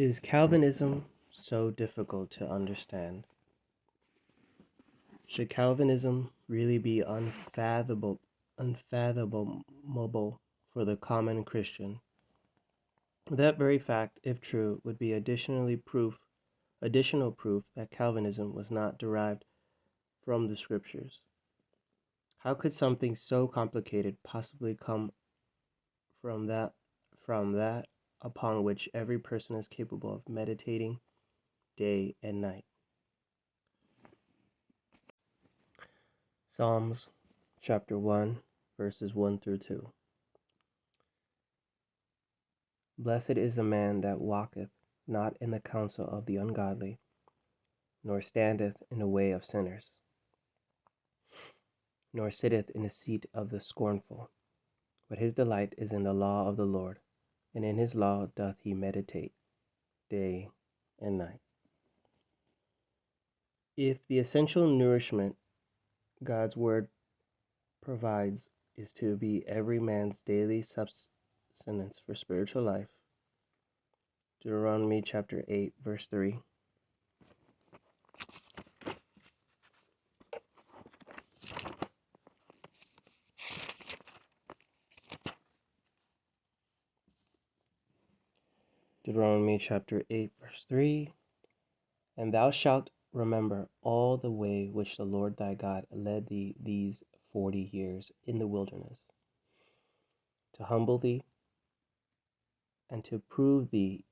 Is Calvinism so difficult to understand? Should Calvinism really be unfathomable for the common Christian? That very fact, if true, would be additional proof that Calvinism was not derived from the scriptures. How could something so complicated possibly come from that upon which every person is capable of meditating day and night? Psalms chapter 1, verses 1 through 2. Blessed is the man that walketh not in the counsel of the ungodly, nor standeth in the way of sinners, nor sitteth in the seat of the scornful. But his delight is in the law of the Lord, and in his law doth he meditate day and night. If the essential nourishment God's word provides is to be every man's daily sustenance for spiritual life, Deuteronomy chapter 8, verse 3. Deuteronomy chapter 8, verse 3. And thou shalt remember all the way which the Lord thy God led thee these 40 years in the wilderness, to humble thee and to prove thee.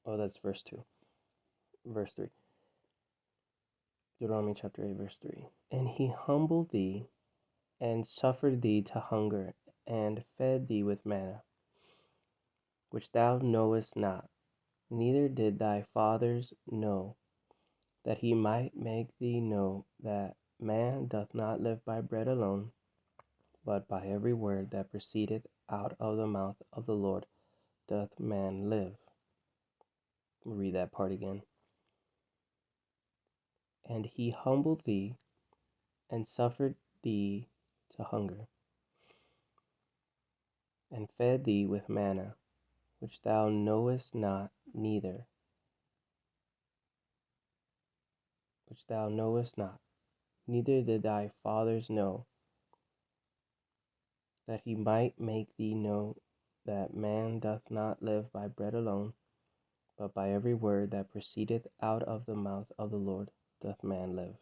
That's verse 2. Verse 3. Deuteronomy chapter 8, verse 3. And he humbled thee and suffered thee to hunger, and fed thee with manna, which thou knowest not, neither did thy fathers know, that he might make thee know that man doth not live by bread alone, but by every word that proceedeth out of the mouth of the Lord doth man live. We'll read that part again. And he humbled thee and suffered thee to hunger, and fed thee with manna, which thou knowest not, neither did thy fathers know, that he might make thee know that man doth not live by bread alone, but by every word that proceedeth out of the mouth of the Lord doth man live.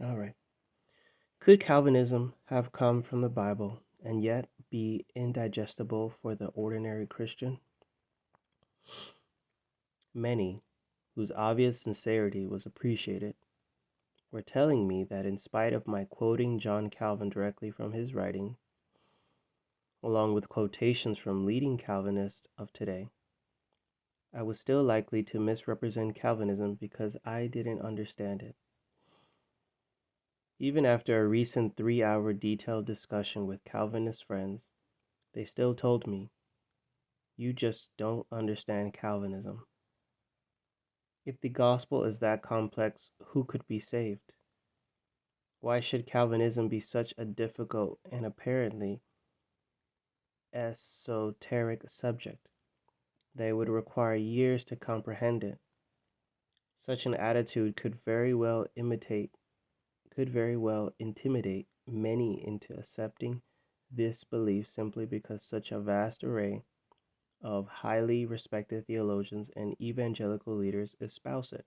All right. Could Calvinism have come from the Bible and yet be indigestible for the ordinary Christian? Many, whose obvious sincerity was appreciated, were telling me that in spite of my quoting John Calvin directly from his writing, along with quotations from leading Calvinists of today, I was still likely to misrepresent Calvinism because I didn't understand it. Even after a recent 3-hour detailed discussion with Calvinist friends, they still told me, "You just don't understand Calvinism." If the gospel is that complex, who could be saved? Why should Calvinism be such a difficult and apparently esoteric subject? They would require years to comprehend it. Such an attitude could very well intimidate many into accepting this belief simply because such a vast array of highly respected theologians and evangelical leaders espouse it.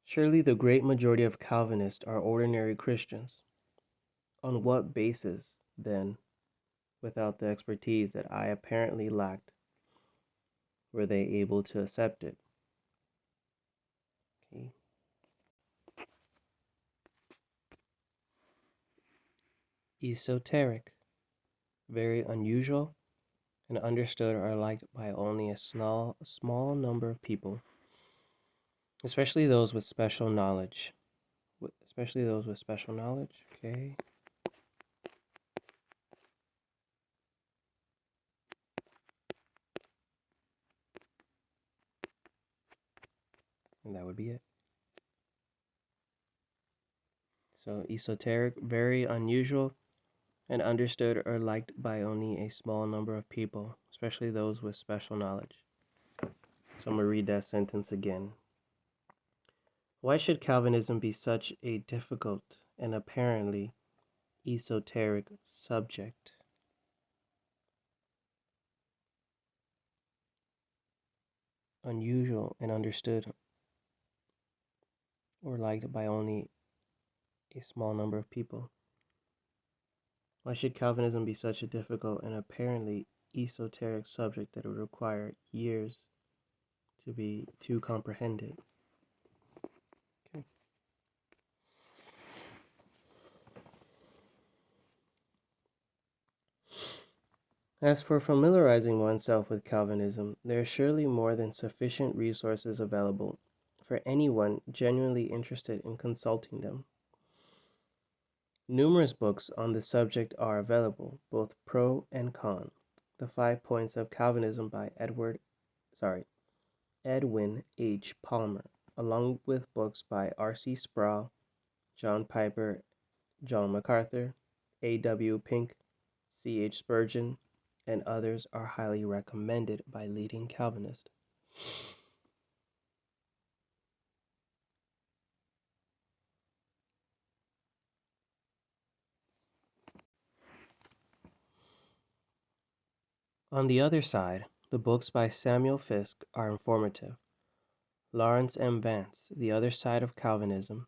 Surely the great majority of Calvinists are ordinary Christians. On what basis, then, without the expertise that I apparently lacked, were they able to accept it? Okay. Esoteric, very unusual, and understood or liked by only a small number of people, especially those with special knowledge. Okay. And that would be it. So esoteric, very unusual, and understood or liked by only a small number of people, especially those with special knowledge. So I'm going to read that sentence again. Why should Calvinism be such a difficult and apparently esoteric subject? Unusual and understood or liked by only a small number of people. Why should Calvinism be such a difficult and apparently esoteric subject that it would require years to comprehend it? Okay. As for familiarizing oneself with Calvinism, there are surely more than sufficient resources available for anyone genuinely interested in consulting them. Numerous books on the subject are available, both pro and con. The 5 Points of Calvinism by Edwin H. Palmer, along with books by R.C. Sproul, John Piper, John MacArthur, A.W. Pink, C.H. Spurgeon, and others are highly recommended by leading Calvinists. On the other side, the books by Samuel Fiske are informative. Lawrence M. Vance, The Other Side of Calvinism,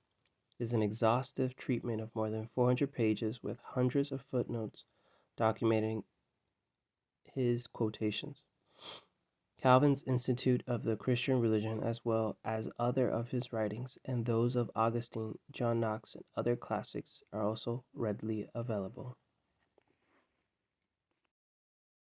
is an exhaustive treatment of more than 400 pages with hundreds of footnotes documenting his quotations. Calvin's Institute of the Christian Religion, as well as other of his writings, and those of Augustine, John Knox, and other classics are also readily available.